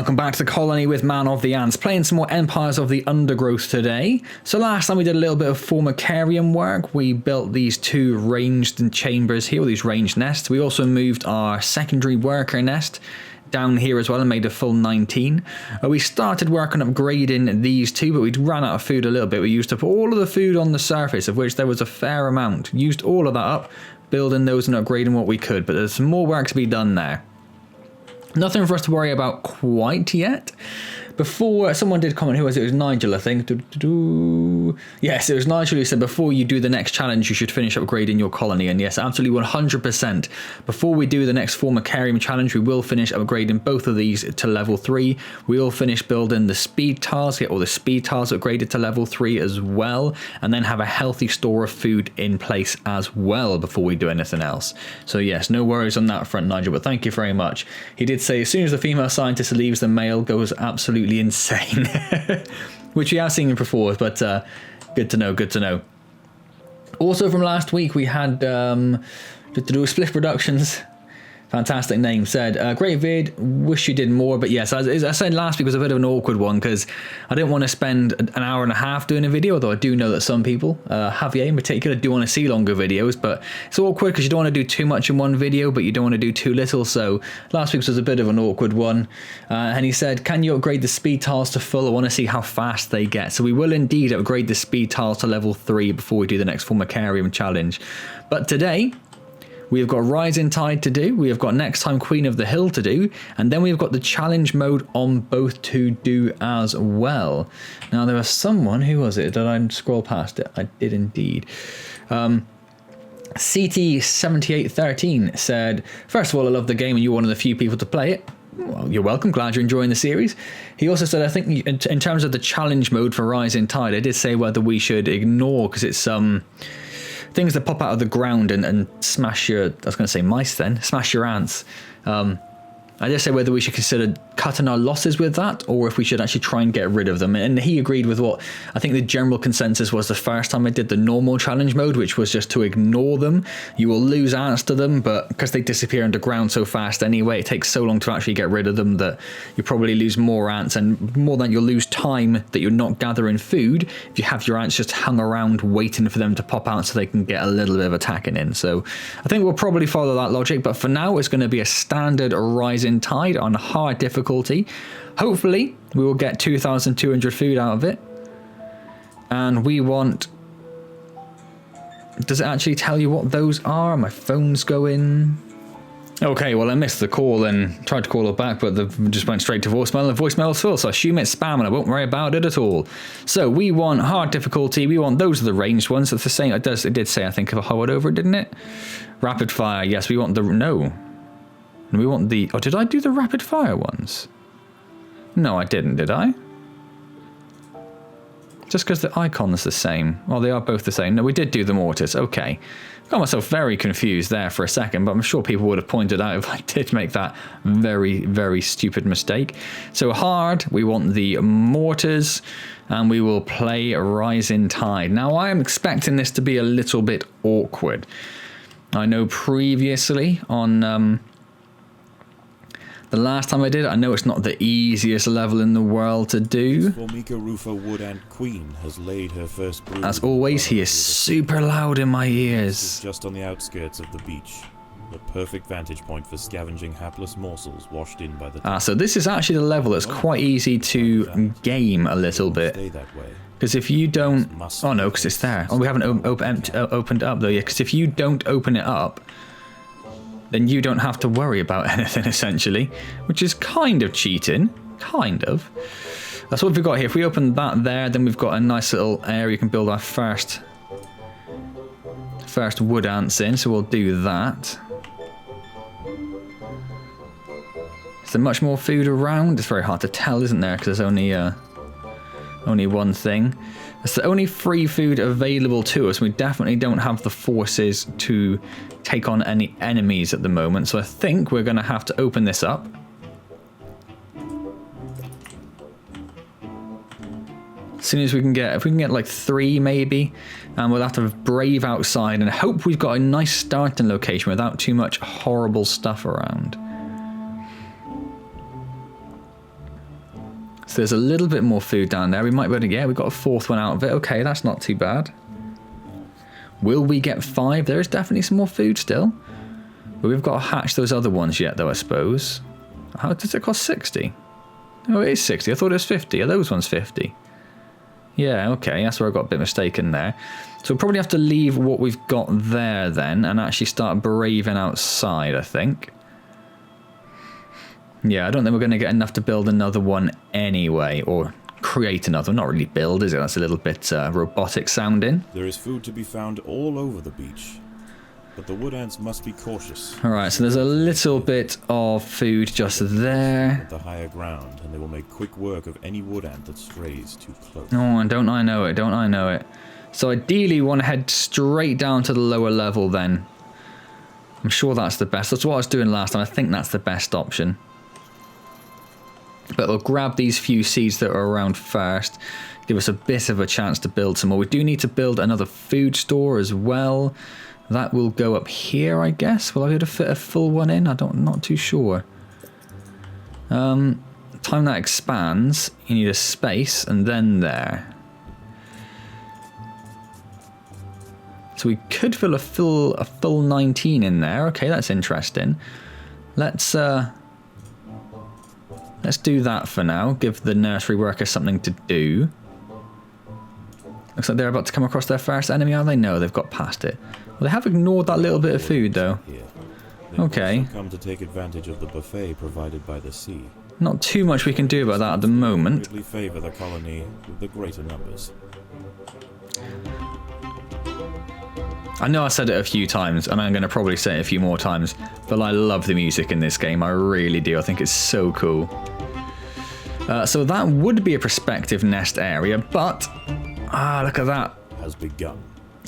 Welcome back to the colony with Man of the Antz, playing some more Empires of the Undergrowth today. So last time we did a little bit of formicarium work. We built these two ranged chambers here, these ranged nests. We also moved our secondary worker nest down here as well and made a full 19. We started working on upgrading these two, but we ran out of food a little bit. We used up all of the food on the surface, of which there was a fair amount. Used all of that up, building those and upgrading what we could, but there's some more work to be done there. Nothing for us to worry about quite yet. Before, someone did comment, who was it? It was Nigel, I think. Yes, it was Nigel who said, before you do the next challenge, you should finish upgrading your colony. And yes, absolutely 100%. Before we do the next formicarium challenge, we will finish upgrading both of these to level 3. We will finish building the speed tiles, get all the speed tiles upgraded to level 3 as well, and then have a healthy store of food in place as well before we do anything else. So yes, no worries on that front, Nigel, but thank you very much. He did say, as soon as the female scientist leaves, the male goes absolutely insane, which we have seen before, but good to know, good to know. Also from last week we had Split Productions, fantastic name, said great vid, wish you did more. But yes, as I said, last week was a bit of an awkward one because I didn't want to spend an hour and a half doing a video, although I do know that some people, Javier in particular, do want to see longer videos, but it's awkward because you don't want to do too much in one video, but you don't want to do too little. So last week's was a bit of an awkward one, and he said, can you upgrade the speed tiles to full? I want to see how fast they get. So we will indeed upgrade the speed tiles to level 3 before we do the next formicarium challenge. But today we've got Rising Tide to do, we have got Next Time Queen of the Hill to do, and then we've got the challenge mode on both to do as well. Now there was someone, who was it? Did I scroll past it? I did indeed. CT7813 said, first of all, I love the game and you're one of the few people to play it. Well, you're welcome, glad you're enjoying the series. He also said, I think in terms of the challenge mode for Rising Tide, I did say whether we should ignore, because it's things that pop out of the ground and smash your, I was going to say mice then, smash your ants. I just say whether we should consider cutting our losses with that, or if we should actually try and get rid of them. And he agreed with what I think the general consensus was the first time I did the normal challenge mode, which was just to ignore them. You will lose ants to them, but because they disappear underground so fast anyway, it takes so long to actually get rid of them that you probably lose more ants, and more than you'll lose time that you're not gathering food if you have your ants just hung around waiting for them to pop out so they can get a little bit of attacking in. So I think we'll probably follow that logic, but for now it's going to be a standard Rising Tide on hard difficulty. Hopefully we will get 2,200 food out of it, and we want, does it actually tell you what those are? My phone's going. Okay, well I missed the call and tried to call her back, but the just went straight to voicemail, and the voicemail's full, so I assume it's spam and I won't worry about it at all. So we want hard difficulty, we want, those are the ranged ones. It's the same, it did say, I think, if I hovered over it, didn't it? Rapid fire, yes, we want the, no. And we want the, oh, did I do the rapid fire ones? No, I didn't, did I? Just because the icon's the same. Well, they are both the same. No, we did do the mortars. Okay. Got myself very confused there for a second, but I'm sure people would have pointed out if I did make that very, very stupid mistake. So hard, we want the mortars, and we will play Rising Tide. Now, I am expecting this to be a little bit awkward. I know previously on the last time I did, I know it's not the easiest level in the world to do. Wood Ant Queen has laid her first brood. As always, he is super loud in my ears. Just on the outskirts of the beach, the perfect vantage point for scavenging hapless morsels washed in by the. So this is actually the level that's quite easy to game a little bit. Because if you don't, oh no, because it's there. Oh, we haven't opened it up though yet. Because if you don't open it up, then you don't have to worry about anything, essentially, which is kind of cheating, kind of. That's what we've got here. If we open that there, then we've got a nice little area we can build our first wood ants in, so we'll do that. Is there much more food around? It's very hard to tell, isn't there, because there's only one thing. It's the only free food available to us. We definitely don't have the forces to take on any enemies at the moment, so I think we're going to have to open this up. As soon as we can get, if we can get like 3 maybe, and we'll have to brave outside and hope we've got a nice starting location without too much horrible stuff around. So there's a little bit more food down there. We might be able to get, we got a fourth one out of it. Okay, that's not too bad. Will we get 5? There is definitely some more food still. But we've got to hatch those other ones yet, though, I suppose. How does it cost 60? Oh, it is 60. I thought it was 50. Are those ones 50? Yeah, okay. That's where I got a bit mistaken there. So we'll probably have to leave what we've got there then and actually start braving outside, I think. Yeah, I don't think we're going to get enough to build another one anyway, or create another. Not really build, is it? That's a little bit robotic sounding. There is food to be found all over the beach, but the wood ants must be cautious. Alright, so there's a little bit of food just there. At the higher ground, and they will make quick work of any wood ant that strays too close. Oh, and don't I know it, don't I know it. So ideally we want to head straight down to the lower level then. I'm sure that's the best. That's what I was doing last time. I think that's the best option. But we'll grab these few seeds that are around first. Give us a bit of a chance to build some more. We do need to build another food store as well. That will go up here, I guess. Will I be able to fit a full one in? I'm not too sure. Time that expands, you need a space, and then there. So we could fill a full 19 in there. Okay, that's interesting. Let's do that for now. Give the nursery workers something to do. Looks like they're about to come across their first enemy, are they? No, they've got past it. Well, they have ignored that little bit of food, though. Okay. Come to take advantage of the buffet provided by the sea. Not too much we can do about that at the moment. Greatly favor the colony with the greater numbers. I know I said it a few times, and I'm going to probably say it a few more times, but I love the music in this game. I really do. I think it's so cool. So that would be a prospective nest area, but... Ah, look at that. Has begun.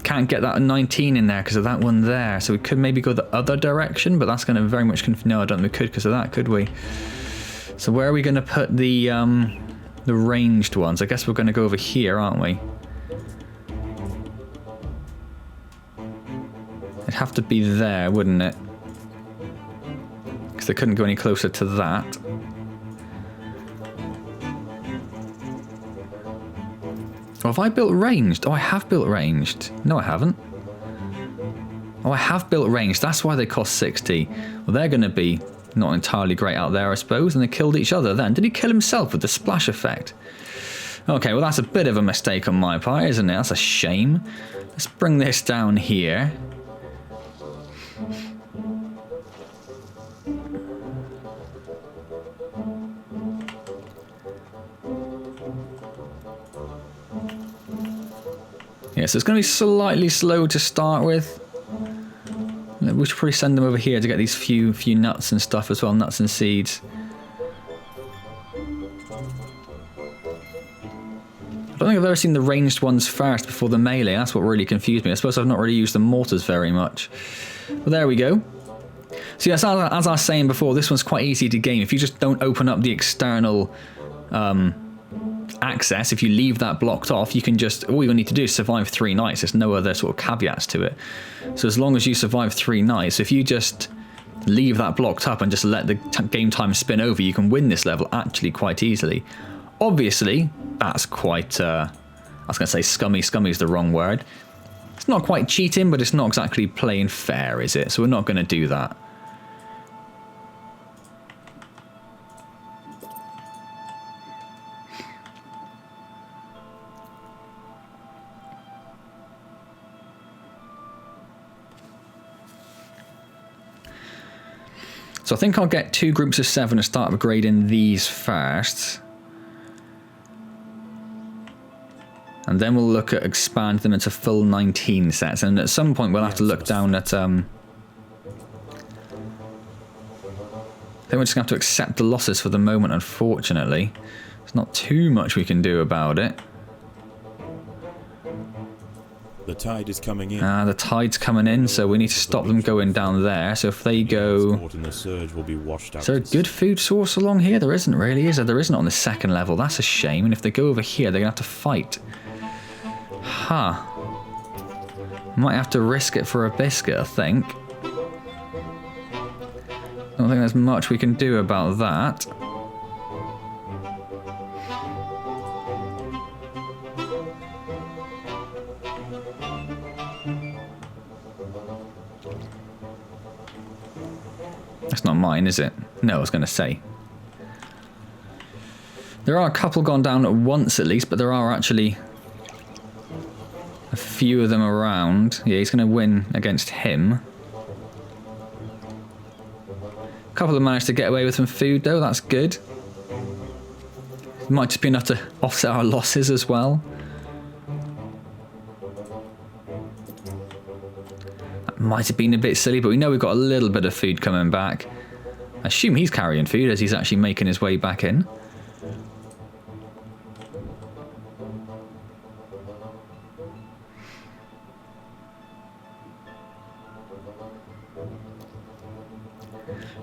Can't get that 19 in there because of that one there. So we could maybe go the other direction, but that's going to very much... No, I don't think we could because of that, could we? So where are we going to put the ranged ones? I guess we're going to go over here, aren't we? It'd have to be there, wouldn't it? Because they couldn't go any closer to that. Oh, have I built ranged? Oh, I have built ranged. No, I haven't. Oh, I have built ranged. That's why they cost 60. Well, they're going to be not entirely great out there, I suppose. And they killed each other then. Did he kill himself with the splash effect? Okay, well, that's a bit of a mistake on my part, isn't it? That's a shame. Let's bring this down here. Yeah, so it's going to be slightly slow to start with. We should probably send them over here to get these few nuts and stuff as well, nuts and seeds. I don't think I've ever seen the ranged ones first before the melee. That's what really confused me. I suppose I've not really used the mortars very much. But there we go. So yes, as I was saying before, this one's quite easy to game. If you just don't open up the external access, if you leave that blocked off, you can just, all you need to do is survive 3 nights. There's no other sort of caveats to it. So as long as you survive 3 nights, if you just leave that blocked up and just let the game time spin over, you can win this level actually quite easily. Obviously, that's quite, I was going to say scummy. Scummy is the wrong word. It's not quite cheating, but it's not exactly playing fair, is it? So we're not going to do that. So I think I'll get 2 groups of 7 and start upgrading these first. And then we'll look at expand them into full 19 sets. And at some point we'll have to look down at... I think we're just going to have to accept the losses for the moment, unfortunately. There's not too much we can do about it. The tide is coming in. The tide's coming in, so we need to stop them going down there. So if they go... The surge will be washed out. Is there a good food source along here? There isn't really, is there? There isn't on the second level. That's a shame. And if they go over here, they're going to have to fight. Huh. Might have to risk it for a biscuit, I think. Don't think there's much we can do about that. That's not mine, is it? No, I was going to say. There are a couple gone down at once at least, but there are actually a few of them around. Yeah, he's going to win against him. A couple have managed to get away with some food though, that's good. It might just be enough to offset our losses as well. That might have been a bit silly, but we know we've got a little bit of food coming back. I assume he's carrying food as he's actually making his way back in.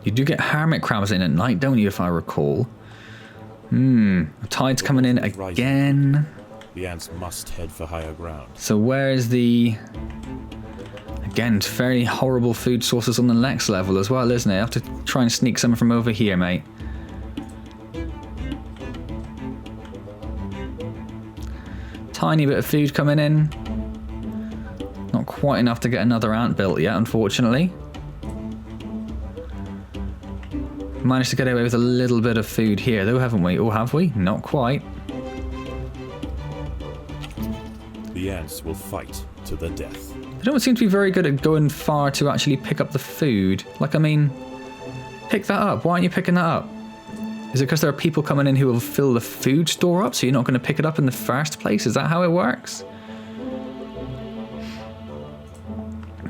You do get hermit crabs in at night, don't you, if I recall? The tide's coming in again. The ants must head for higher ground. So where's the... Again, very horrible food sources on the next level as well, isn't it? I have to try and sneak some from over here, mate. Tiny bit of food coming in. Not quite enough to get another ant built yet, unfortunately. Managed to get away with a little bit of food here though, haven't we? Or have we? Not quite. The ants will fight to the death. They don't seem to be very good at going far to actually pick up the food. Like, I mean, pick that up. Why aren't you picking that up? Is it because there are people coming in who will fill the food store up, so you're not going to pick it up in the first place? Is that how it works?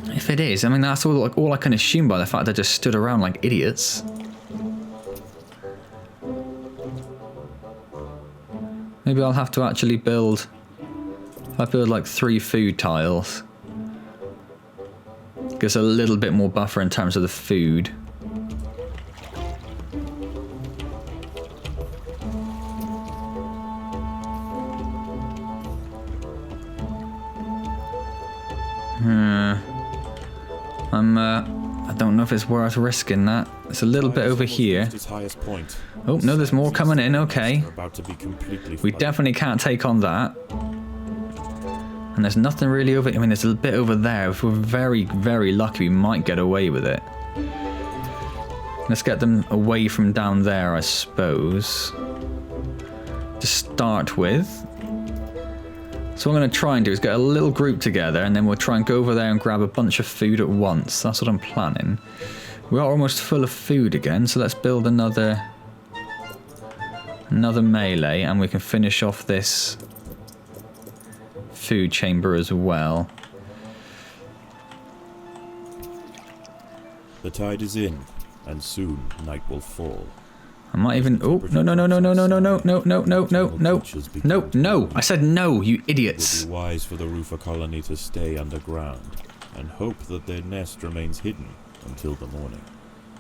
If it is, I mean, that's all I can assume by the fact they just stood around like idiots. Maybe I'll have to actually build... If I build like 3 food tiles. Gives a little bit more buffer in terms of the food. I don't know if it's worth risking that. It's a little bit over here. Oh, no, there's more coming in, okay. We definitely can't take on that. And there's nothing really over... I mean, there's a bit over there. If we're very, very lucky, we might get away with it. Let's get them away from down there, I suppose. To start with. So what I'm going to try and do is get a little group together, and then we'll try and go over there and grab a bunch of food at once. That's what I'm planning. We are almost full of food again, so let's build another melee, and we can finish off this food chamber as well. The tide is in, and soon night will fall. I might even... Oh, no, no, no, no, no, no, no, no, no, no, no, no, no, no, no. I said no, you idiots. It would be wise for the roofer colony to stay underground and hope that their nest remains hidden until the morning.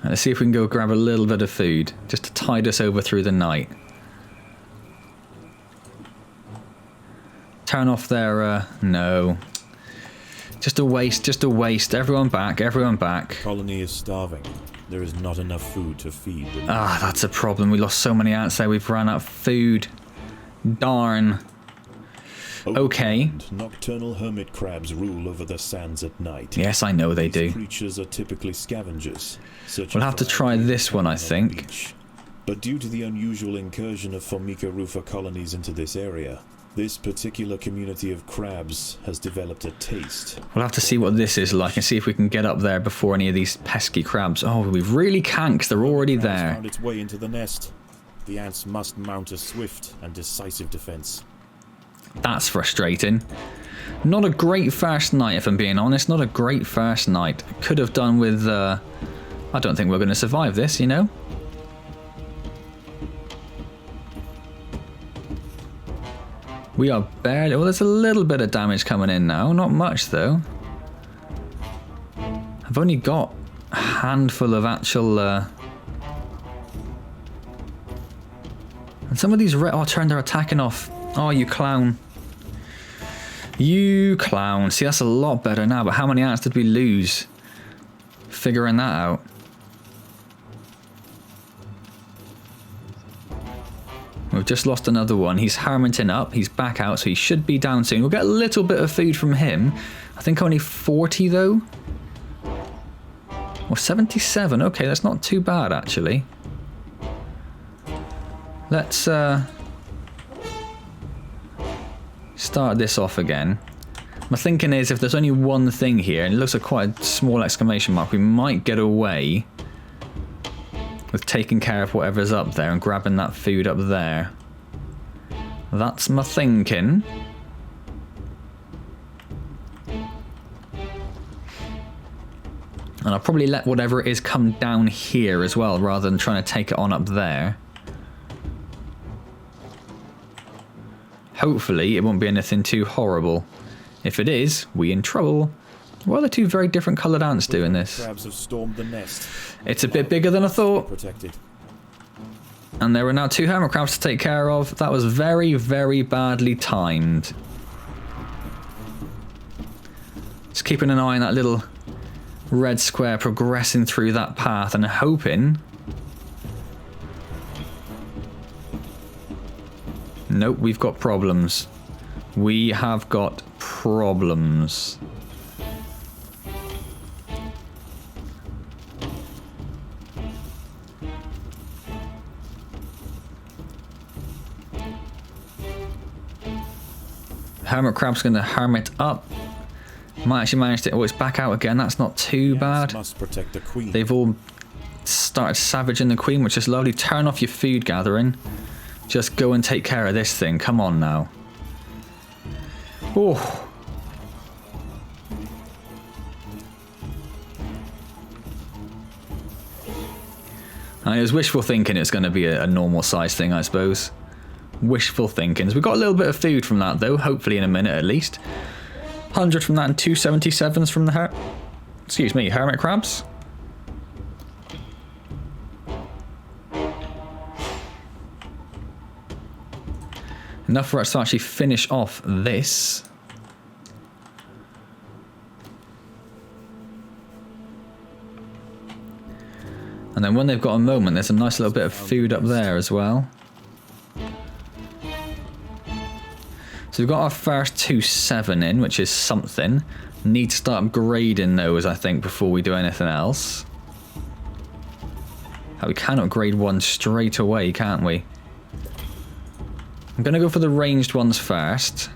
Let's see if we can go grab a little bit of food, just to tide us over through the night. Turn off their... no. Just a waste, just a waste. Everyone back, everyone back. The colony is starving. There is not enough food to feed them. Ah, that's a problem. We lost so many ants there. We've run out of food. Darn. Okay. Nocturnal hermit crabs rule over the sands at night. Yes, I know they do. These creatures are typically scavengers. We'll have to try this one, I think. But due to the unusual incursion of Formica rufa colonies into this area, this particular community of crabs has developed a taste. We'll have to see what this is like and see if we can get up there before any of these pesky crabs. Oh, we really can't because they're already there. Found its way into the nest. The ants must mount a swift and decisive defense. That's frustrating. Not a great first night, if I'm being honest. Not a great first night. Could have done with... I don't think we're going to survive this, you know? We are barely... Well, there's a little bit of damage coming in now. Not much, though. I've only got a handful of actual... And some of these... Oh, turn their attacking off. Oh, you clown. You clown. See, that's a lot better now, but how many ants did we lose? Figuring that out. We've just lost another one. He's hermiting up. He's back out, so he should be down soon. We'll get a little bit of food from him. I think only 40, though. Well, 77. Okay, that's not too bad, actually. Let's start this off again. My thinking is if there's only one thing here, and it looks like quite a small exclamation mark, we might get away with taking care of whatever's up there and grabbing that food up there. That's my thinking. And I'll probably let whatever it is come down here as well, rather than trying to take it on up there. Hopefully it won't be anything too horrible. If it is, we in trouble. What are the two very different coloured ants doing this? Crabs have stormed the nest. It's a bit bigger than I thought. Protected. And there were now 2 hermit crabs to take care of. That was very, very badly timed. Just keeping an eye on that little red square progressing through that path and hoping. Nope, we've got problems. We have got problems. Hermit crab's going to hermit up. Might actually manage to... Oh, it's back out again. That's not too bad. Must protect the queen. They've all started savaging the queen, which is lovely. Turn off your food gathering. Just go and take care of this thing. Come on now. Oh. It was wishful thinking it's going to be a normal size thing, I suppose. Wishful thinking. We've got a little bit of food from that, though. Hopefully in a minute at least. 100 from that and 277s from the hermit crabs. Enough for us to actually finish off this. And then when they've got a moment, there's a nice little bit of food up there as well. So we've got our first 2-7 in, which is something. Need to start upgrading those, I think, before we do anything else. We can upgrade one straight away, can't we? I'm going to go for the ranged ones first.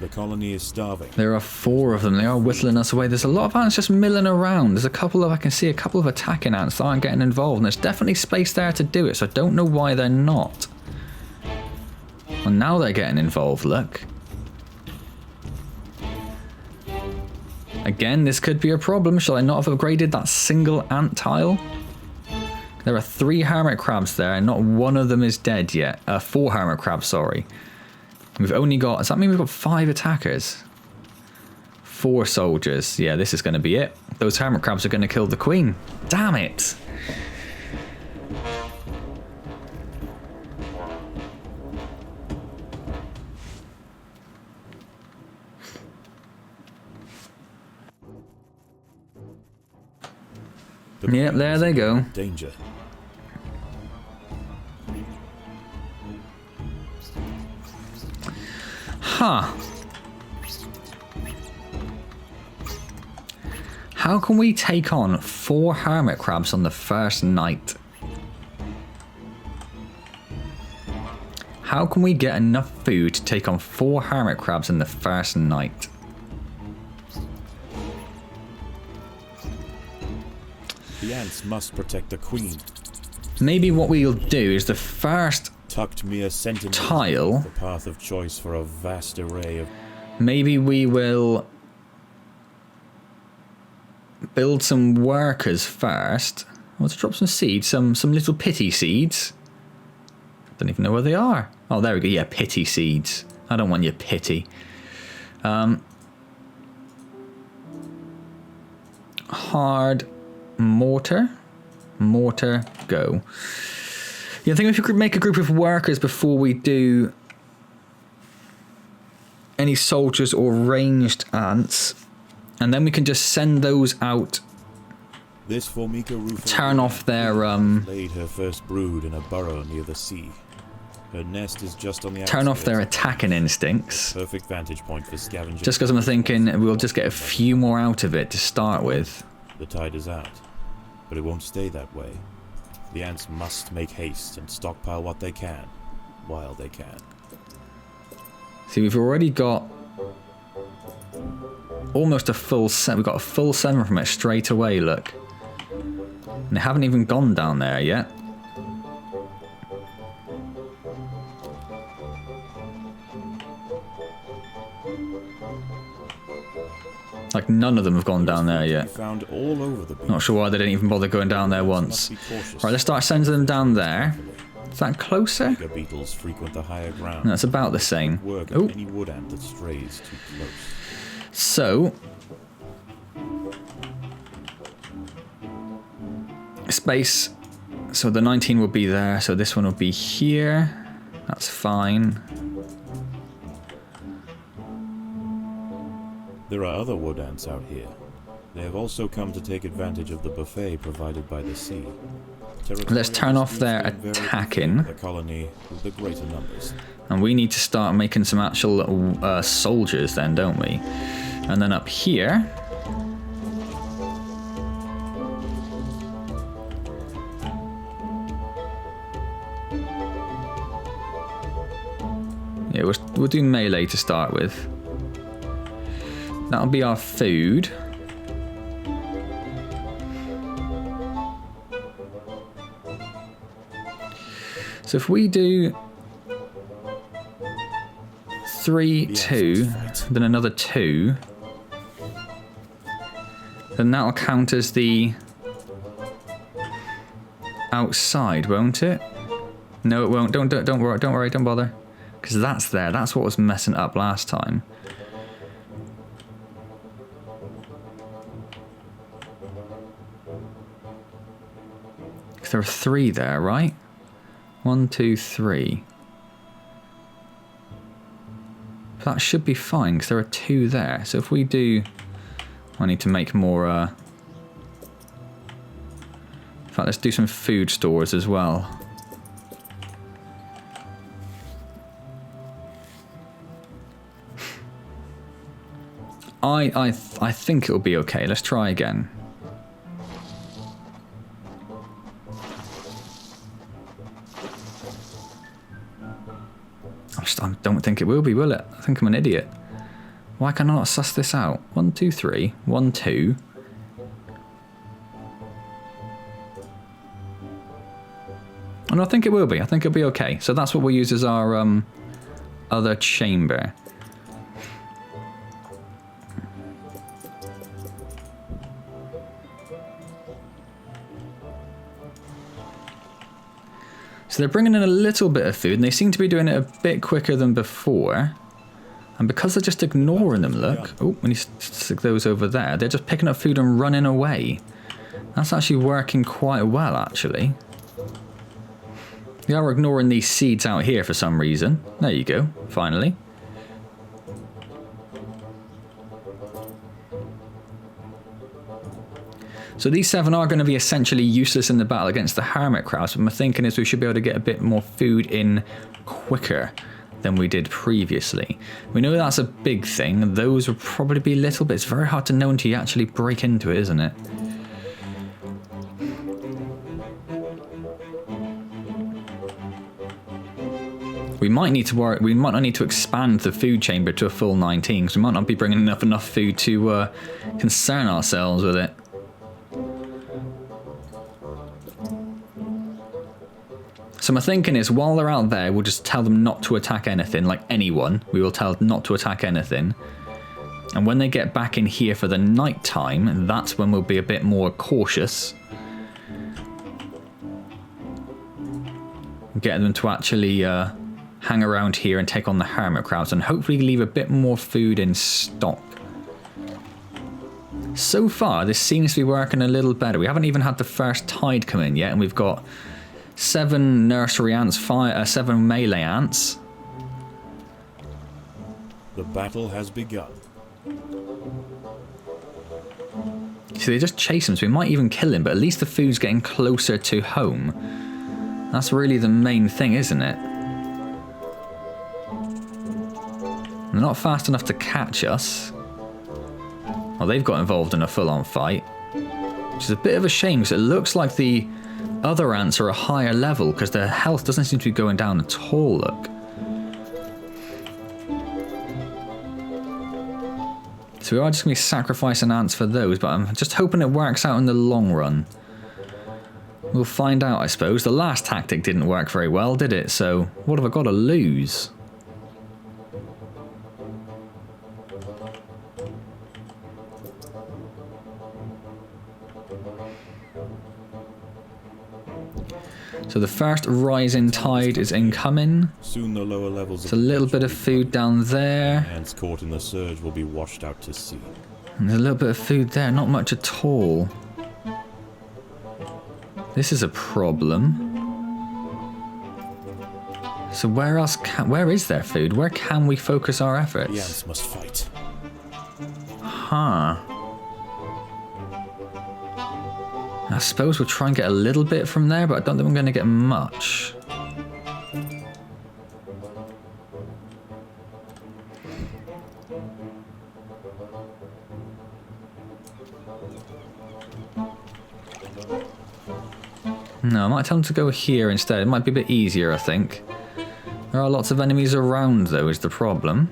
The colony is starving. There are 4 of them. They are whittling us away. There's a lot of ants just milling around. There's a couple of, I can see a couple of attacking ants that aren't getting involved. And there's definitely space there to do it. So I don't know why they're not. And now they're getting involved, look. Again, this could be a problem. Shall I not have upgraded that single ant tile? There are 3 hermit crabs there, and not one of them is dead yet. 4 hermit crabs, sorry. We've only got... Does that mean we've got 5 attackers? 4 soldiers. Yeah, this is going to be it. Those hermit crabs are going to kill the queen. Damn it! Yep, there they go. Danger. Huh. How can we take on 4 hermit crabs on the first night? How can we get enough food to take on 4 hermit crabs in the first night? The ants must protect the queen. Maybe what we'll do is the first Tucked mere sentinels tile. the path of choice for a vast array of... Maybe we will build some workers first. I want to drop some seeds, some little pity seeds. Don't even know where they are. Oh, there we go. Yeah, pity seeds. I don't want your pity. Hard mortar. Mortar, go. Yeah, I think if we could make a group of workers before we do any soldiers or ranged ants, and then we can just send those out This Formica rufa turn off their laid her first brood in a burrow near the sea. Her nest is just on the turn off their outskirts. attacking instincts. Perfect vantage point for scavenging. Just because I'm thinking we'll just get a few more out of it to start with. The tide is out, but it won't stay that way. The ants must make haste and stockpile what they can, while they can. See, we've already got almost a full set. We've got a full 7 from it straight away, look. And they haven't even gone down there yet. Like, none of them have gone down there yet. Found all over the beach. Not sure why they didn't even bother going down there once. Right, let's start sending them down there. Is that closer? Bigger beetles frequent the higher ground. No, it's about the same. Work Oh, at any wood ant that strays too close. so space. So the 19 will be there. So this one will be here. That's fine. There are other wood ants out here. They have also come to take advantage of the buffet provided by the sea. Let's turn off their Invariably attacking. favor the colony with the greater numbers. And we need to start making some actual soldiers then, don't we? And then up here. Yeah, we'll do melee to start with. That'll be our food. So if we do 3, 2, then another 2, then that'll count as the outside, won't it? No, it won't. Don't worry, don't bother, because that's there. That's what was messing up last time. There are 3 there, right? 1, 2, 3. That should be fine because there are 2 there. So if we do, I need to make more. In fact, let's do some food stores as well. I think it'll be okay. Let's try again. I don't think it will be, will it? I think I'm an idiot. Why can I not suss this out? 1, 2, 3. 1, 2. And I think it will be. I think it'll be okay. So that's what we'll use as our other chamber. So they're bringing in a little bit of food, and they seem to be doing it a bit quicker than before. And because they're just ignoring them, look. Oh, when you stick those over there, they're just picking up food and running away. That's actually working quite well, actually. They are ignoring these seeds out here for some reason. There you go, finally. So these 7 are going to be essentially useless in the battle against the hermit crabs, but my thinking is we should be able to get a bit more food in quicker than we did previously. We know that's a big thing. Those will probably be little bits. It's very hard to know until you actually break into it, isn't it? We might need to worry. We might not need to expand the food chamber to a full 19 because we might not be bringing enough food to concern ourselves with it. So my thinking is, while they're out there, we'll just tell them not to attack anything, like anyone. We will tell them not to attack anything. And when they get back in here for the night time, that's when we'll be a bit more cautious. Getting them to actually hang around here and take on the hermit crabs, and hopefully leave a bit more food in stock. So far, this seems to be working a little better. We haven't even had the first tide come in yet, and we've got 7 nursery ants, 7 melee ants. The battle has begun. See, they just chase him, so we might even kill him, but at least the food's getting closer to home. That's really the main thing, isn't it? They're not fast enough to catch us. Well, they've got involved in a full-on fight, which is a bit of a shame, because it looks like the other ants are a higher level, because their health doesn't seem to be going down at all, look. So we are just going to be sacrificing ants for those, but I'm just hoping it works out in the long run. We'll find out, I suppose. The last tactic didn't work very well, did it? So what have I got to lose? So the first rising tide is incoming. Soon the lower levels. There's a little bit of food down there. Ants caught in the surge will be washed out to sea. And there's a little bit of food there, not much at all. This is a problem. So where else where is there food? Where can we focus our efforts? The ants must fight. Huh. I suppose we'll try and get a little bit from there, but I don't think we're going to get much. No, I might tell them to go here instead. It might be a bit easier, I think. There are lots of enemies around, though, is the problem.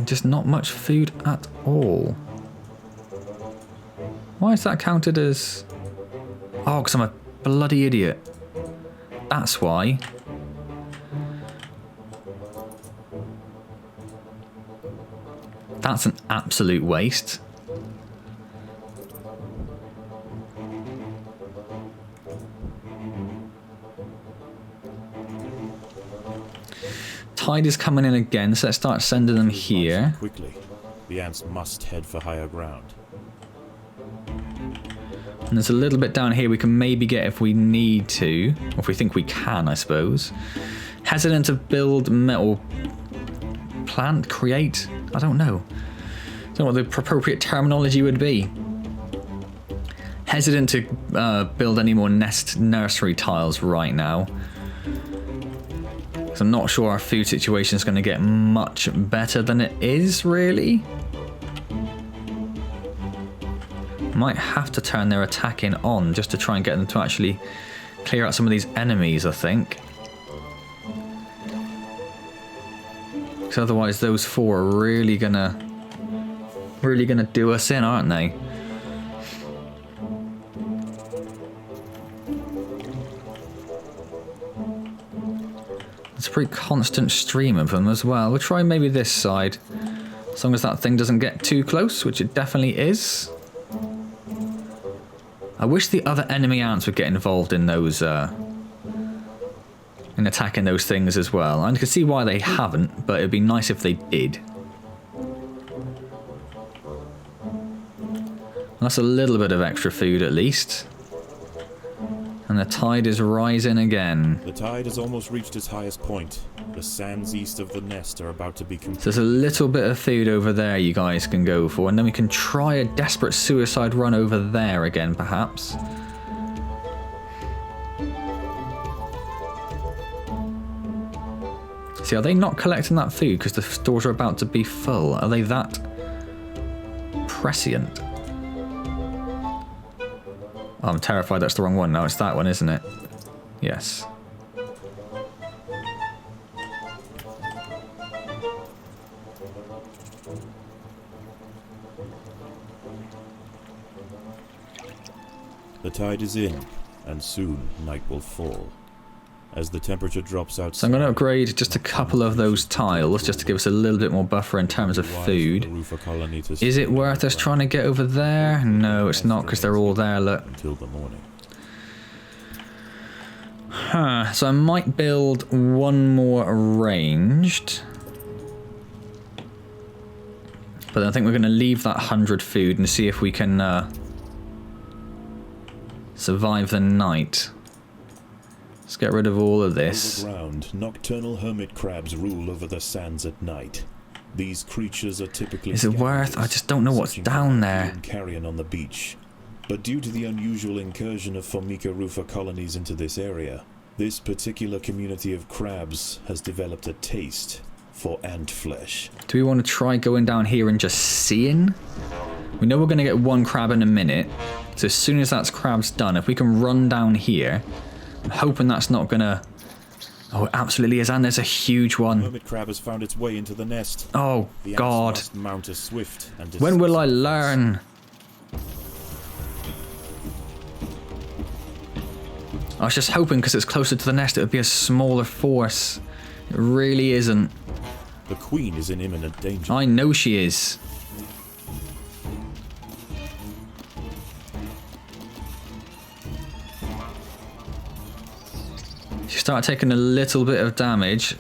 Just not much food at all. Why is that counted as... Oh, because I'm a bloody idiot. That's why. That's an absolute waste. Tide is coming in again, so let's start sending them here. Quickly, the ants must head for higher ground. And there's a little bit down here we can maybe get if we need to, or if we think we can, I suppose. Hesitant to build metal plant, create? I don't know. I don't know what the appropriate terminology would be. Hesitant to build any more nursery tiles right now. Because I'm not sure our food situation is going to get much better than it is, really. Might have to turn their attacking on just to try and get them to actually clear out some of these enemies, I think. Because otherwise those four are really gonna do us in, aren't they? It's a pretty constant stream of them as well. We'll try maybe this side, as long as that thing doesn't get too close, which it definitely is. I wish the other enemy ants would get involved in those, in attacking those things as well. I can see why they haven't, but it'd be nice if they did. That's a little bit of extra food at least. And the tide is rising again. The tide has almost reached its highest point. The sands east of the nest are about to be complete. So there's a little bit of food over there you guys can go for, and then we can try a desperate suicide run over there again, perhaps. See, are they not collecting that food because the stores are about to be full? Are they that prescient? Oh, I'm terrified that's the wrong one. No, it's that one, isn't it? Yes. The tide is in, and soon night will fall. As the temperature drops outside... So I'm going to upgrade just a couple of those tiles, just to give us a little bit more buffer in terms of food. Is it worth us trying to get over there? No, it's not, because they're all there, look. Until the morning. Huh, so I might build one more ranged. But I think we're going to leave that 100 food and see if we can survive the night. Let's get rid of all of this. Overground, nocturnal hermit crabs rule over the sands at night. These creatures are typically Is it worth? I just don't know what's down there. Carrion on the beach. But due to the unusual incursion of Formica rufa colonies into this area, this particular community of crabs has developed a taste for ant flesh. Do we want to try going down here and just seeing? We know we're going to get one crab in a minute. So as soon as that crab's done, if we can run down here, I'm hoping that's not going to... Oh, it absolutely is, and there's a huge one. The hermit crab has found its way into the nest. Oh, the God. Must mount a swift and when will I learn? I was just hoping because it's closer to the nest it would be a smaller force. It really isn't. The queen is in imminent danger. I know she is. She started taking a little bit of damage.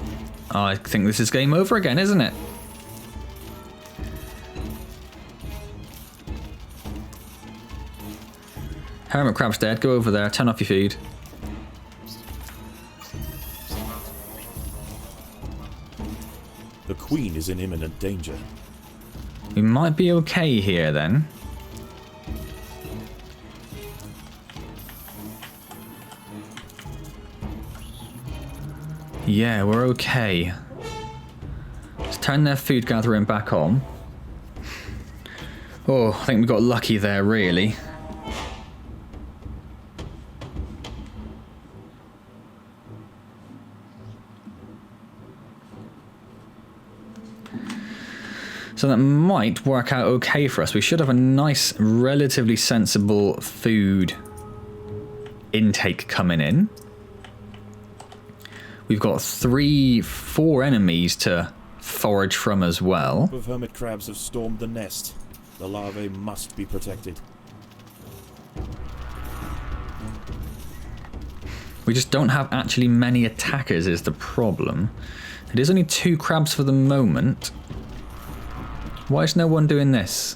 I think this is game over again, isn't it? Hermit crab's dead. Go over there. Turn off your feed. The queen is in imminent danger. We might be okay here then. Yeah, we're okay. Let's turn their food gathering back on. Oh, I think we got lucky there, really. So that might work out okay for us. We should have a nice, relatively sensible food intake coming in. We've got 4 enemies to forage from as well. The hermit crabs have stormed the nest. The larvae must be protected. We just don't have actually many attackers is the problem. It is only 2 crabs for the moment. Why is no one doing this?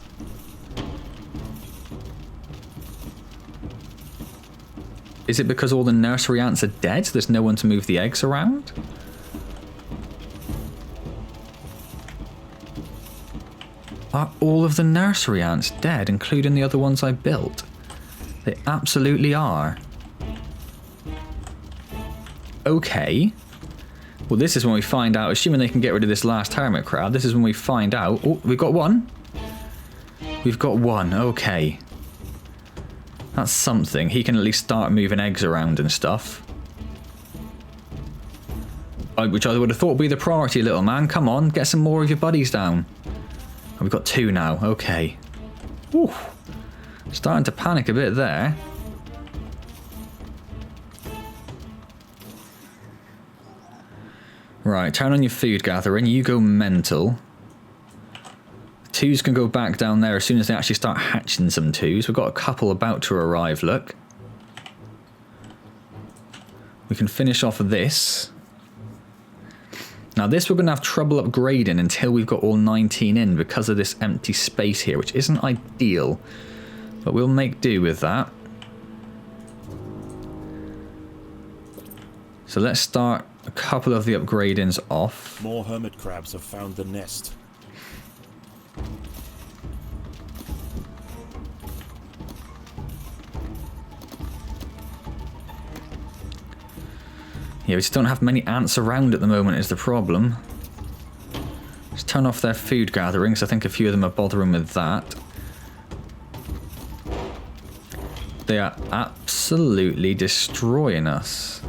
Is it because all the nursery ants are dead, so there's no one to move the eggs around? Are all of the nursery ants dead, including the other ones I built? They absolutely are. Okay. Well, this is when we find out, assuming they can get rid of this last hermit crab, this is when we find out... Oh, we've got one. We've got one, okay. That's something. He can at least start moving eggs around and stuff. Which I would have thought would be the priority, little man. Come on, get some more of your buddies down. Oh, we've got 2 now, okay. Whew. Starting to panic a bit there. Right, turn on your food gathering. You go mental. 2s can go back down there as soon as they actually start hatching some 2s. We've got a couple about to arrive, look. We can finish off this. Now this we're going to have trouble upgrading until we've got all 19 in because of this empty space here, which isn't ideal. But we'll make do with that. So let's start a couple of the upgradings off. More hermit crabs have found the nest. Yeah, we just don't have many ants around at the moment is the problem. Let's turn off their food gathering, because I think a few of them are bothering with that. They are absolutely destroying us.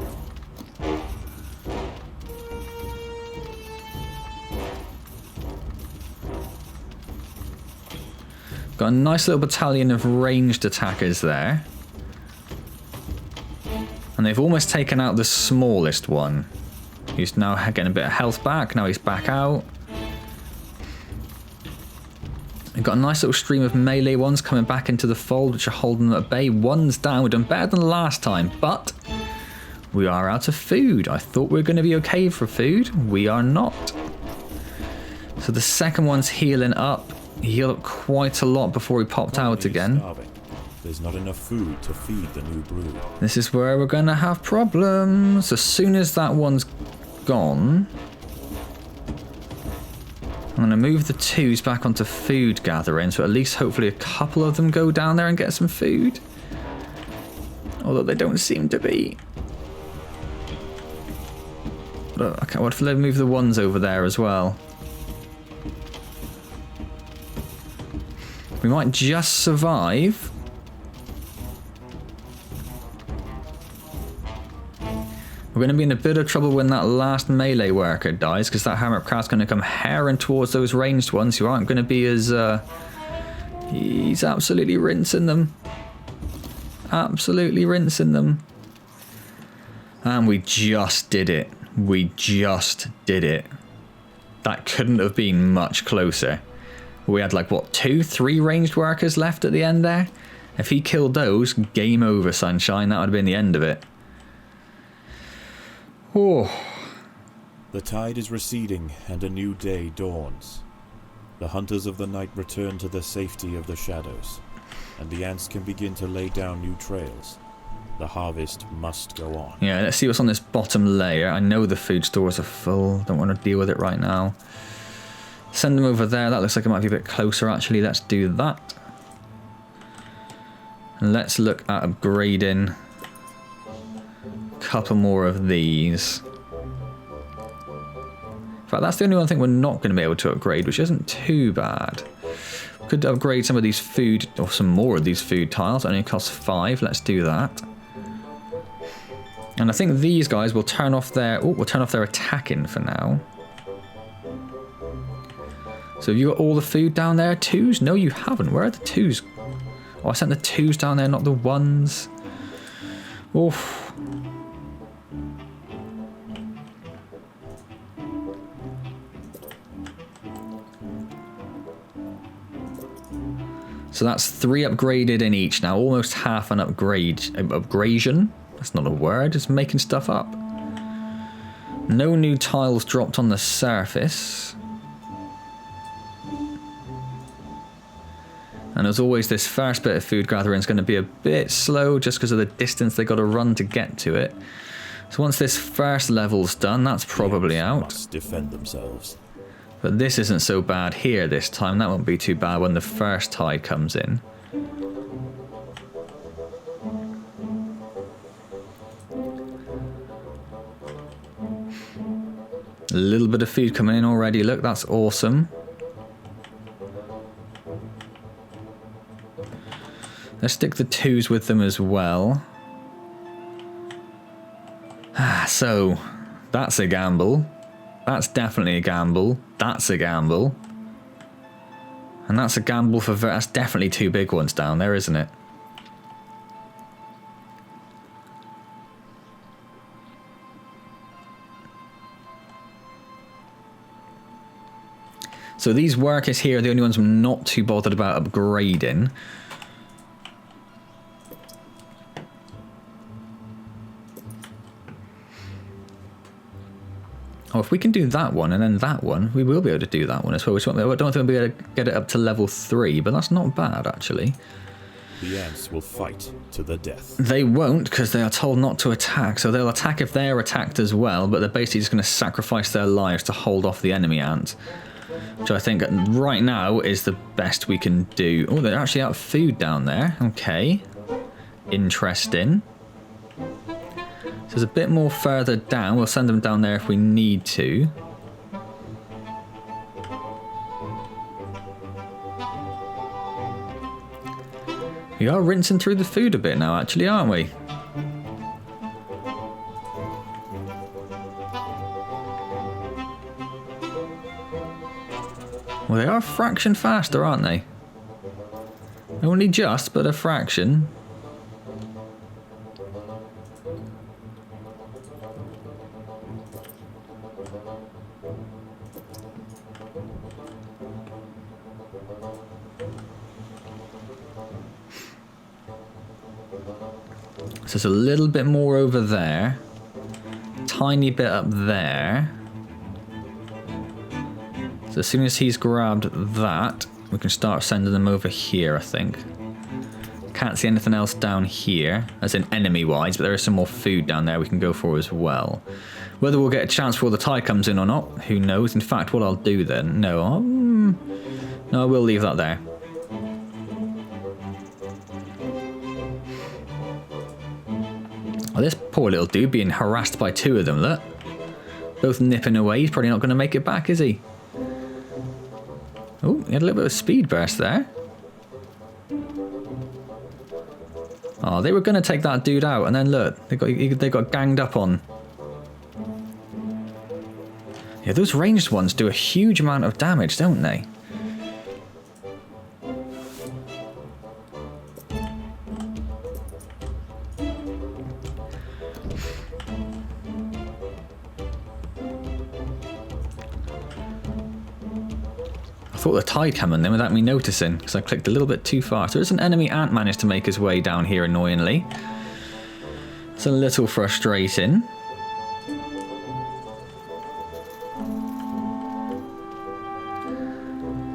Got a nice little battalion of ranged attackers there. And they've almost taken out the smallest one. He's now getting a bit of health back. Now he's back out. We've got a nice little stream of melee ones coming back into the fold, which are holding them at bay. One's down. We've done better than last time, but we are out of food. I thought we were going to be okay for food. We are not. So the second one's healing up. He healed up quite a lot before he popped out again. There's not enough food to feed the new brood. This is where we're going to have problems. As soon as that one's gone, I'm going to move the 2s back onto food gathering, so at least hopefully a couple of them go down there and get some food. Although they don't seem to be. But, okay, what if they move the 1s over there as well? We might just survive. We're going to be in a bit of trouble when that last melee worker dies, because that hammer craft's going to come herring towards those ranged ones who aren't going to be as... he's absolutely rinsing them. Absolutely rinsing them. And we just did it. We just did it. That couldn't have been much closer. We had like, what, 2, 3 ranged workers left at the end there? If he killed those, game over, sunshine. That would have been the end of it. Oh. The tide is receding and a new day dawns. The hunters of the night return to the safety of the shadows, and the ants can begin to lay down new trails. The harvest must go on. Yeah, let's see what's on this bottom layer. I know the food stores are full. Don't want to deal with it right now. Send them over there. That looks like it might be a bit closer, actually. Let's do that. And let's look at upgrading a couple more of these. In fact, that's the only one thing we're not going to be able to upgrade, which isn't too bad. Could upgrade some of these food, or some more of these food tiles. Only costs 5. Let's do that. And I think these guys will turn off their... Oh, we'll turn off their attacking for now. So have you got all the food down there? 2s? No, you haven't. Where are the 2s? Oh, I sent the 2s down there, not the 1s. Oof. So that's 3 upgraded in each now. Almost half an upgradation. That's not a word, it's making stuff up. No new tiles dropped on the surface. And as always, this first bit of food gathering is going to be a bit slow just because of the distance they got to run to get to it. So once this first level's done, that's probably out. Must defend themselves. But this isn't so bad here this time. That won't be too bad when the first tide comes in. A little bit of food coming in already. Look, that's awesome. Let's stick the 2s with them as well. So, that's a gamble. That's definitely a gamble. That's a gamble. And that's a gamble for... That's definitely 2 big ones down there, isn't it? So these workers here are the only ones I'm not too bothered about upgrading. Oh, if we can do that one and then that one, we will be able to do that one as well. I don't think we'll be able to get it up to level 3, but that's not bad, actually. The ants will fight to the death. They won't, because they are told not to attack, so they'll attack if they're attacked as well, but they're basically just going to sacrifice their lives to hold off the enemy ant. Which I think right now is the best we can do. Oh, they're actually out of food down there. Okay. Interesting. So there's a bit more further down. We'll send them down there if we need to. We are rinsing through the food a bit now, actually, aren't we? Well, they are a fraction faster, aren't they? Only just, but a fraction. So there's a little bit more over there. Tiny bit up there. So as soon as he's grabbed that, we can start sending them over here, I think. Can't see anything else down here, as in enemy-wise, but there is some more food down there we can go for as well. Whether we'll get a chance before the tide comes in or not, who knows. In fact, what I'll do then... No, I will leave that there. Oh, this poor little dude being harassed by two of them, look. Both nipping away. He's probably not going to make it back, is he? Oh, he had a little bit of speed burst there. Oh, they were going to take that dude out, and then look, they got ganged up on. Yeah, those ranged ones do a huge amount of damage, don't they? I thought the tide came in then without me noticing, because I clicked a little bit too far. So there's an enemy ant managed to make his way down here annoyingly. It's a little frustrating.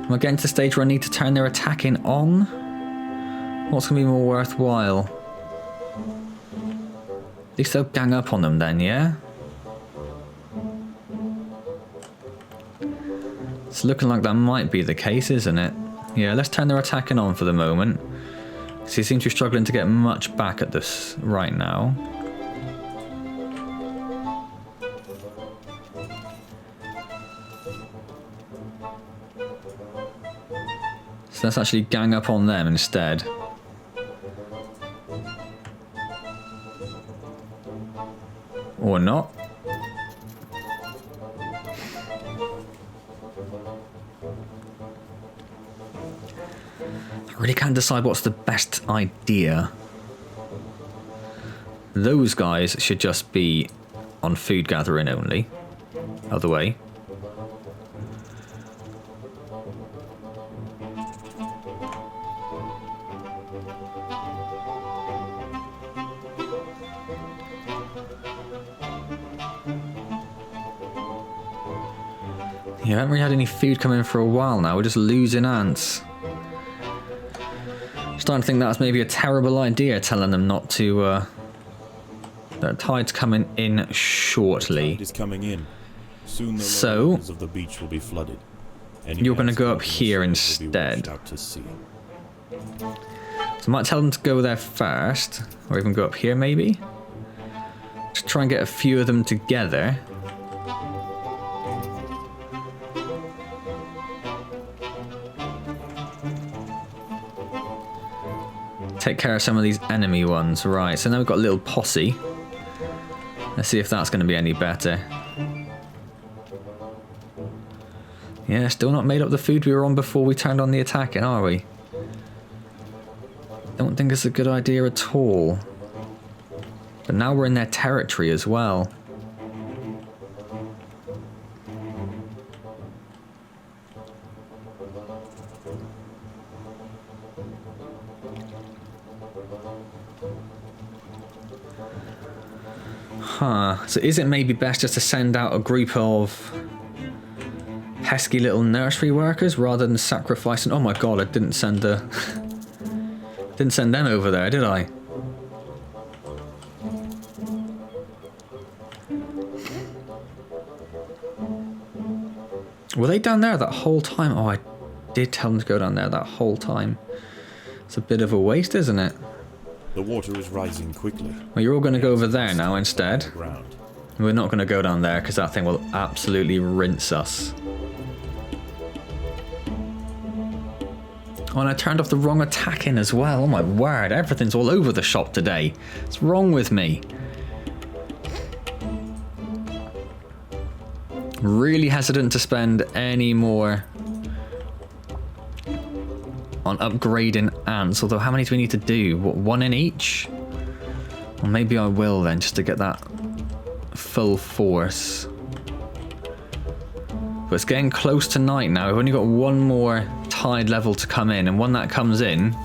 Am I getting to the stage where I need to turn their attacking on? What's going to be more worthwhile? At least they'll gang up on them then, yeah? It's looking like that might be the case, isn't it? Yeah, let's turn their attacking on for the moment. So he seems to be struggling to get much back at this right now. So let's actually gang up on them instead. Or not. I really can't decide what's the best idea. Those guys should just be on food gathering only. Other way. Yeah, I haven't really had any food come in for a while now. We're just losing ants. Starting to think that's maybe a terrible idea, telling them not to. The tide's coming in shortly. Tide is coming in. Soon the So waters of the beach will be flooded. You're going to go up here instead. Out to sea. So I might tell them to go there first, or even go up here maybe. Just try and get a few of them together. Take care of some of these enemy ones. Right, so now we've got a little posse. Let's see if that's going to be any better. Yeah, still not made up the food we were on before we turned on the attacking, are we? Don't think it's a good idea at all. But now we're in their territory as well. Huh, so is it maybe best just to send out a group of pesky little nursery workers rather than sacrificing... Oh my god, I didn't send the... didn't send them over there, did I? Were they down there that whole time? Oh, I did tell them to go down there that whole time. It's a bit of a waste, isn't it? The water is rising quickly. Well, you're all going to go over there now instead. Ground. We're not going to go down there because that thing will absolutely rinse us. Oh, and I turned off the wrong attacking as well. Oh my word, everything's all over the shop today. What's wrong with me? Really hesitant to spend any more on upgrading ants, although how many do we need to do? What, one in each? Well, maybe I will then, just to get that full force. But it's getting close to night now. We've only got one more tide level to come in, and when that comes in,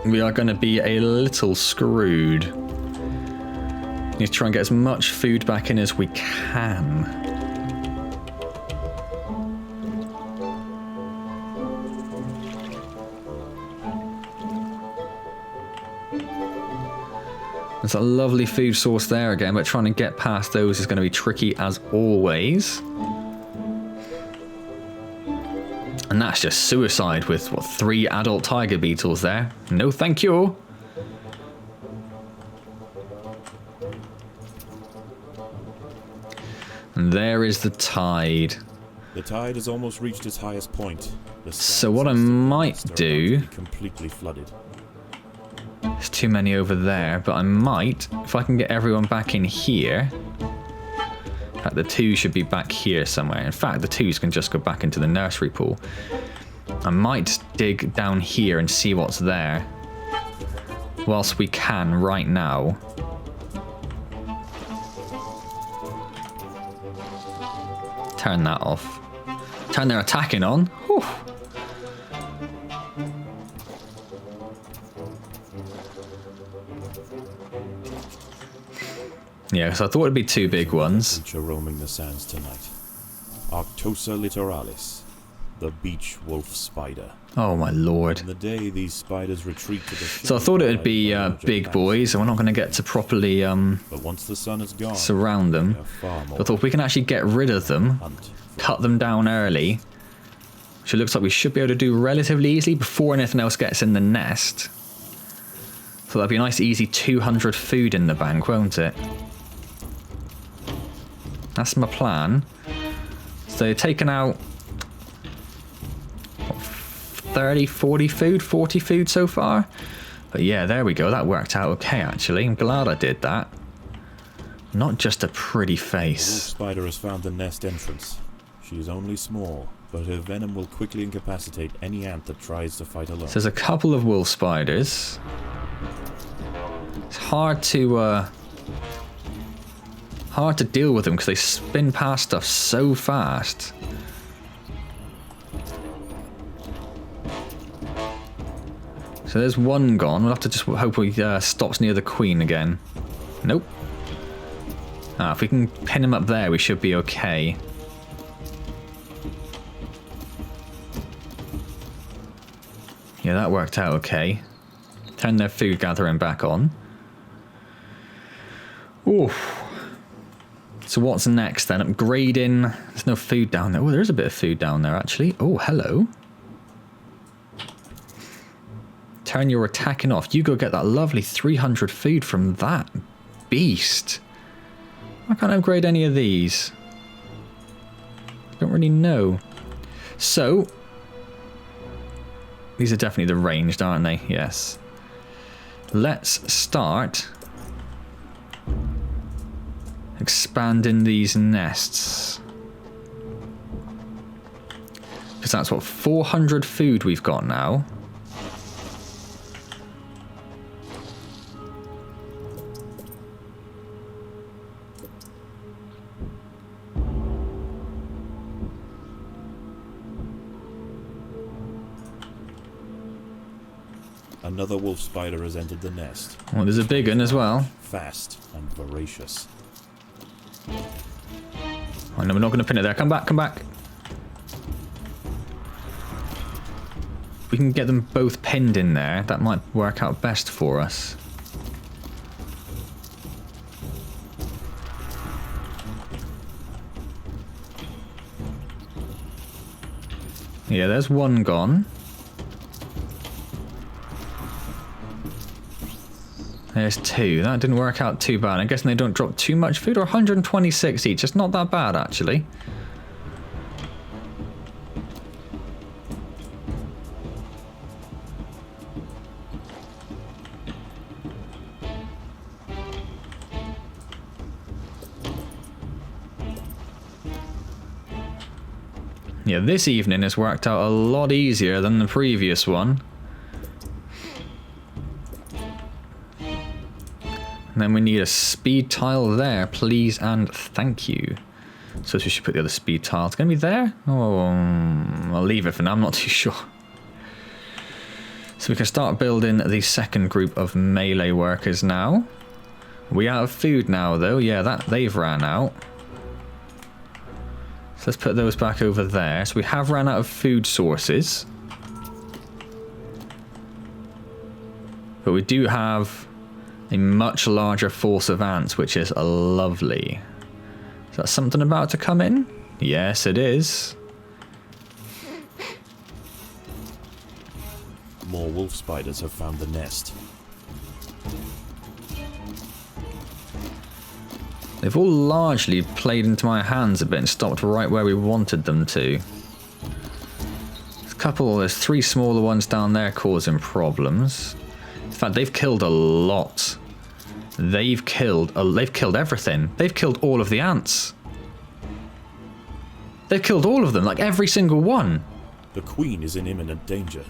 we are going to be a little screwed. Need to try and get as much food back in as we can. There's a lovely food source there again, but trying to get past those is going to be tricky as always. And that's just suicide with, what, 3 adult tiger beetles there. No thank you. And there is the tide. The tide has almost reached its highest point. So what I might do... completely flooded. There's too many over there, but I might, if I can get everyone back in here. In fact, the 2 should be back here somewhere. In fact, the 2s can just go back into the nursery pool. I might dig down here and see what's there. Whilst we can right now. Turn that off. Turn their attacking on. Whew. Yeah, so I thought it'd be 2 big ones. Creature roaming the sands tonight. Arctosa littoralis, the beach wolf spider. Oh my lord. In the day, these spiders retreat to the So I thought it would be big boys, and we're not going to get to properly but once the sun is gone, surround them. I thought if we can actually get rid of them, cut them down early, which it looks like we should be able to do relatively easily before anything else gets in the nest. So that'd be a nice easy 200 food in the bank, won't it? That's my plan. So they've taken out what, 30, 40 food, 40 food so far. But yeah, there we go. That worked out okay, actually. I'm glad I did that. Not just a pretty face. The wolf spider has found the nest entrance. She is only small, but her venom will quickly incapacitate any ant that tries to fight alone. So there's a couple of wolf spiders. It's hard to deal with them because they spin past stuff so fast. So there's one gone. We'll have to just hope he stops near the queen again. Nope. Ah, if we can pin him up there, we should be okay. Yeah, that worked out okay. Turn their food gathering back on. Oof. So what's next then? Upgrading. There's no food down there. Oh, there is a bit of food down there actually. Oh, hello. Turn your attacking off. You go get that lovely 300 food from that beast. I can't upgrade any of these. Don't really know. So, these are definitely the ranged, aren't they? Yes. Let's start expanding these nests. Because that's what, 400 food we've got now. Another wolf spider has entered the nest. Well, there's a big one as well. Fast and voracious. Oh no, we're not going to pin it there. Come back, come back. We can get them both pinned in there. That might work out best for us. Yeah, there's one gone. There's 2. That didn't work out too bad. I'm guessing they don't drop too much food, or 126 each. It's not that bad, actually. Yeah, this evening has worked out a lot easier than the previous one. And then we need a speed tile there, please and thank you. So we should put the other speed tile. It's going to be there? Oh, I'll leave it for now. I'm not too sure. So we can start building the second group of melee workers now. We out of food now, though. Yeah, that they've ran out. So let's put those back over there. So we have ran out of food sources. But we do have A much larger force of ants, which is lovely. Is that something about to come in? Yes, it is. More wolf spiders have found the nest. They've all largely played into my hands a bit and stopped right where we wanted them to. There's 3 smaller ones down there causing problems. In fact, they've killed a lot. They've killed everything. They've killed all of the ants. They've killed all of them, like every single one. The queen is in imminent danger.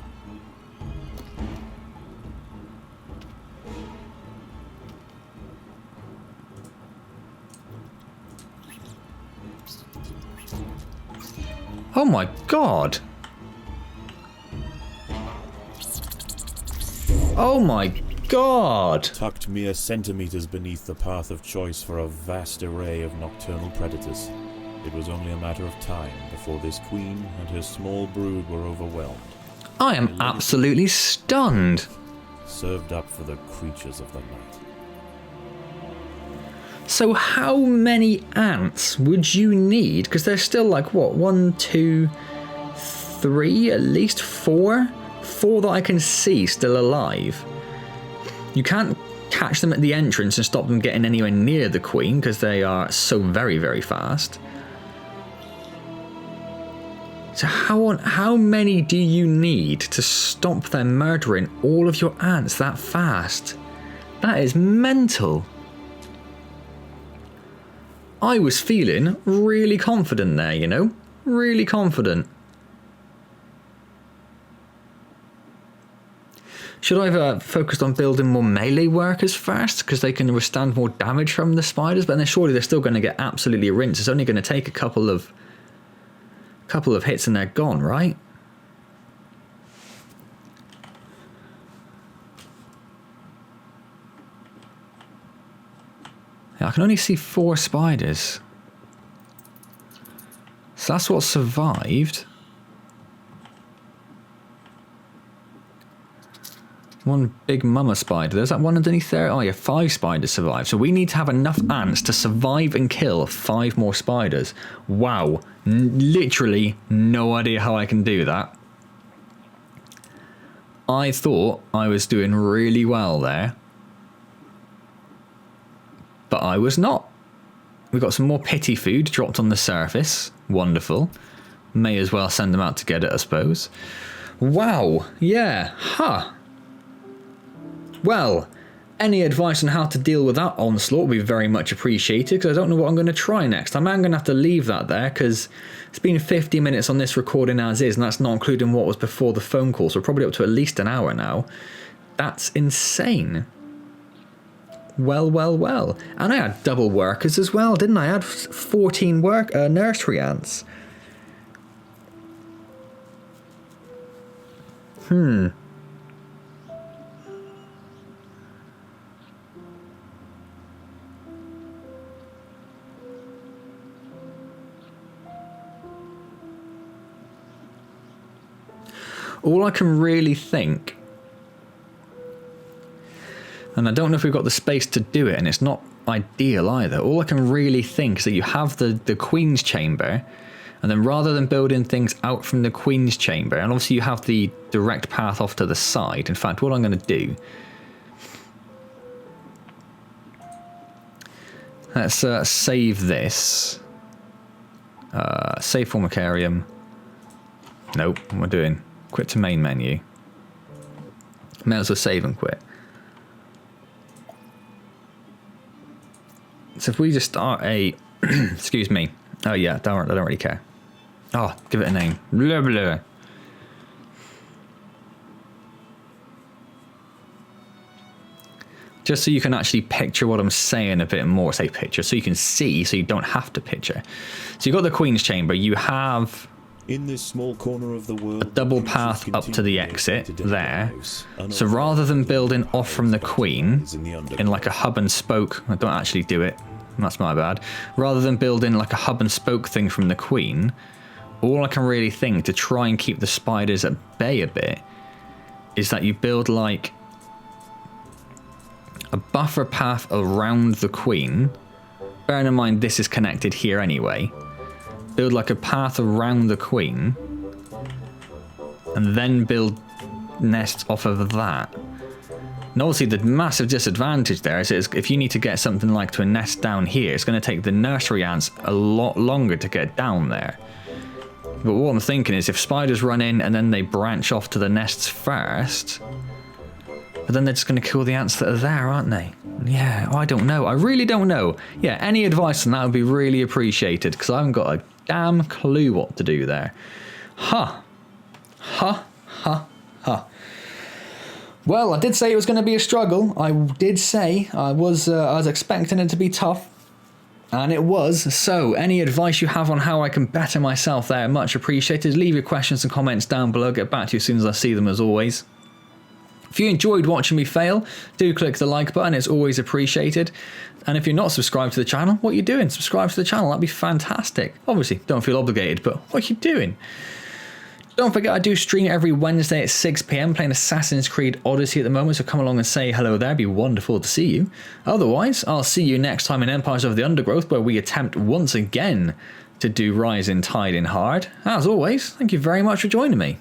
Oh my god. Oh my god. Tucked mere centimeters beneath the path of choice for a vast array of nocturnal predators. It was only a matter of time before this queen and her small brood were overwhelmed. I am absolutely stunned. Served up for the creatures of the night. So how many ants would you need? Because there's still like, what, 1, 2, 3, at least 4? 4 that I can see still alive. You can't catch them at the entrance and stop them getting anywhere near the queen because they are so very, very fast. So how many do you need to stop them murdering all of your ants that fast? That is mental. I was feeling really confident there, you know? Really confident. Should I have focused on building more melee workers first? Because they can withstand more damage from the spiders, but then surely they're still going to get absolutely rinsed. It's only going to take a couple of hits and they're gone, right? Yeah, I can only see 4 spiders. So that's what survived. One big mama spider. There's that one underneath there. Oh yeah, 5 spiders survived. So we need to have enough ants to survive and kill 5 more spiders. Wow. Literally no idea how I can do that. I thought I was doing really well there. But I was not. We got some more pity food dropped on the surface. Wonderful. May as well send them out to get it, I suppose. Wow. Yeah. Huh. Well, any advice on how to deal with that onslaught would be very much appreciated, because I don't know what I'm going to try next. I'm going to have to leave that there, because it's been 50 minutes on this recording as is, and that's not including what was before the phone call, so we're probably up to at least an hour now. That's insane. Well, well, well. And I had double workers as well, didn't I? I had 14 nursery ants. All I can really think, and I don't know if we've got the space to do it, and it's not ideal either. All I can really think is that you have the Queen's Chamber, and then rather than building things out from the Queen's Chamber, and obviously you have the direct path off to the side. In fact, what I'm going to do, let's save this. Save Formicarium. Nope, what am I doing? Quit to main menu. May as well save and quit. So if we just start a... excuse me. Oh yeah, I don't really care. Oh, give it a name. Blah, blah. Just so you can actually picture what I'm saying a bit more. Say picture, so you can see, so you don't have to picture. So you've got the Queen's Chamber. You have... in this small corner of the world, a double path up to the exit there. So rather than building off from the Queen in like a hub and spoke, I don't actually do it, that's my bad. Rather than building like a hub and spoke thing from the Queen, all I can really think to try and keep the spiders at bay a bit is that you build like a buffer path around the queen. Bearing in mind this is connected here anyway. Build like a path around the queen. And then build nests off of that. And obviously the massive disadvantage there is if you need to get something like to a nest down here, it's going to take the nursery ants a lot longer to get down there. But what I'm thinking is if spiders run in and then they branch off to the nests first, but then they're just going to kill the ants that are there, aren't they? Yeah, I don't know. I really don't know. Yeah, any advice on that would be really appreciated, because I haven't got a damn clue what to do there. Huh. Well, I did say it was going to be a struggle. I did say I was expecting it to be tough. And it was. So, any advice you have on how I can better myself there, much appreciated. Leave your questions and comments down below. Get back to you as soon as I see them, as always. If you enjoyed watching me fail, do click the like button. It's always appreciated. And if you're not subscribed to the channel, what are you doing? Subscribe to the channel. That'd be fantastic. Obviously, don't feel obligated, but what are you doing? Don't forget I do stream every Wednesday at 6 PM playing Assassin's Creed Odyssey at the moment, so come along and say hello there. It'd be wonderful to see you. Otherwise, I'll see you next time in Empires of the Undergrowth, where we attempt once again to do Rising Tide in hard. As always, thank you very much for joining me.